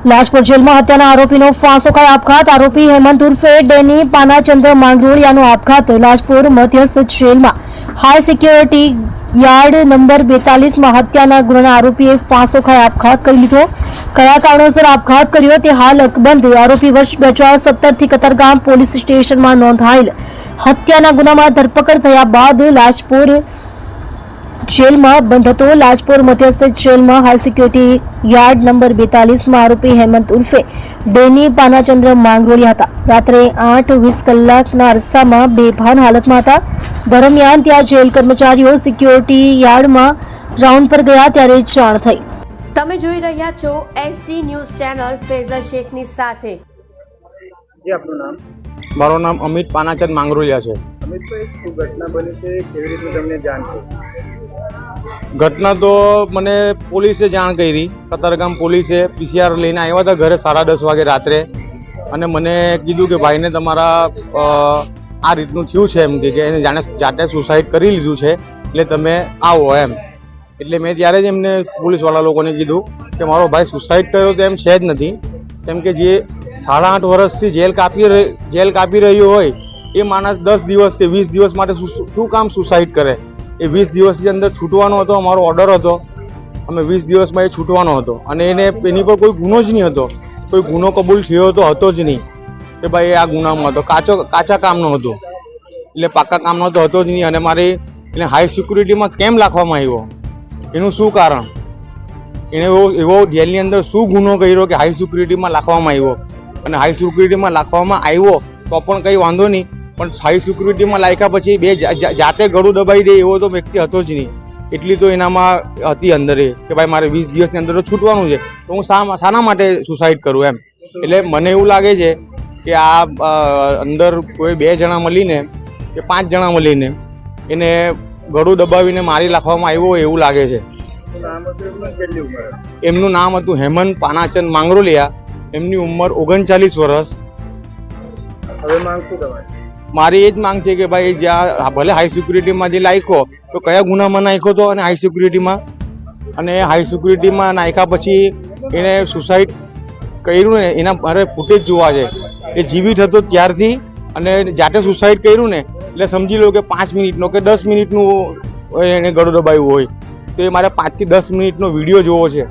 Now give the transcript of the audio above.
લાજપોર જેલમાં હત્યાના આરોપીનો ફાંસો ખાઈ આપઘાત. આરોપી હેમંત ઉર્ફે ડેની પાનાચંદ્ર માંગરોળિયાનો આપઘાત. લાજપોર મધ્યસ્થ જેલમાં હાઈ સિક્યોરિટી યાર્ડ નંબર 42માં હત્યાના ગુનાના આરોપીએ ફાંસો ખાઈ આપઘાત કરી લીધો. કયા કારણોસર આપઘાત કર્યો તે હાલ અકબંધ. આરોપી વર્ષ 2017 થી કતારગામ પોલીસ સ્ટેશનમાં નોંધાયેલ હત્યાના ગુનામાં ધરપકડ થયા બાદ લાજપોર જેલમાં બંધ હતો. લાજપોર મધ્યસ્થ જેલમાં હાઈ સિક્યોરિટી યાર્ડ નંબર 42માં આરોપી હેમંત ઉર્ફે ડેની પાનાચંદ્ર માંગરોળિયા હતા. રાત્રે 8:20 કલાકના અરસામાં બેભાન હાલતમાં હતા. દરમિયાન ત્યાં જેલ કર્મચારીઓ સિક્યોરિટી યાર્ડમાં રાઉન્ડ પર ગયા ત્યારે જાણ થઈ. તમે જોઈ રહ્યા છો એસડી ન્યૂઝ ચેનલ ફેઝલ શેખની સાથે. જી આપનું નામ? મારું નામ અમિત પાનાચંદ માંગરોળિયા છે. અમિતભાઈ, શું ઘટના બની છે, કેવી રીતે તમને જાણ થઈ? ઘટના તો મને પોલીસે જાણ કરી. કતારગામ પોલીસે પીસીઆર લઈને આવ્યા હતા ઘરે 10:30 વાગે રાત્રે, અને મને કીધું કે ભાઈને તમારા આ રીતનું થયું છે, એમ કે એને જાતે સુસાઇડ કરી લીધું છે, એટલે તમે આવો એમ. એટલે મેં ત્યારે જ એમને પોલીસવાળા લોકોને કીધું કે મારો ભાઈ સુસાઇડ કર્યો તો એમ છે જ નથી, કેમ કે જે 8.5 વર્ષથી જેલ કાપી રહ્યો હોય એ માણસ 10 દિવસ કે 20 દિવસ માટે શું કામ સુસાઇડ કરે? એ 20 દિવસની અંદર છૂટવાનો હતો, અમારો ઓર્ડર હતો, અમે 20 દિવસમાં એ છૂટવાનો હતો, અને એની પર કોઈ ગુનો જ નહીં હતો, કોઈ ગુનો કબૂલ થયો હતો જ નહીં કે ભાઈ આ ગુનામાં હતો. કાચા કામનો હતો, એટલે પાકા કામનો તો હતો જ નહીં. અને મારે એને હાઈ સિક્યુરિટીમાં કેમ રાખવામાં આવ્યો, એનું શું કારણ? એણે એવો જેલની અંદર શું ગુનો કર્યો કે હાઈ સિક્યુરિટીમાં રાખવામાં આવ્યો? અને હાઈ સિક્યુરિટીમાં રાખવામાં આવ્યો તો પણ કંઈ વાંધો નહીં, પણ હાઈ સિક્યુરિટીમાં લાગ્યા પછી બે જાતે ગળું દબાઈ દે એવો તો વ્યક્તિ હતો જ નહીં. એટલી તો એનામાં હતી અંદર કે ભાઈ મારે 20 દિવસની અંદર તો છૂટવાનું છે, તો હું શાના માટે સુસાઇડ કરું એમ. એટલે મને એવું લાગે છે કે આ અંદર કોઈ 2 જણા મળીને કે 5 જણા મળીને એને ગળું દબાવીને મારી નાખવામાં આવ્યો એવું લાગે છે. એમનું નામ હતું હેમંત પાનાચંદ માંગરોળિયા. એમની ઉંમર 39 વર્ષ. હવે માંગ શું તમારી? મારી એ જ માંગ છે કે ભાઈ જ્યાં ભલે હાઈ સિક્યુરિટીમાં જે નાખ્યો તો કયા ગુનામાં નાખ્યો હતો, અને હાઈ સિક્યુરિટીમાં, અને હાઈ સિક્યુરિટીમાં નાખ્યા પછી એને સુસાઇડ કર્યું ને એના મારે ફૂટેજ જોવા છે. એ જીવિત હતો ત્યારથી અને જાતે સુસાઇડ કર્યું ને એટલે સમજી લો કે 5 મિનિટનો કે 10 મિનિટનું એને ગળું દબાવ્યું હોય, તો એ મારે 5 થી 10 મિનિટનો વિડીયો જોવો છે.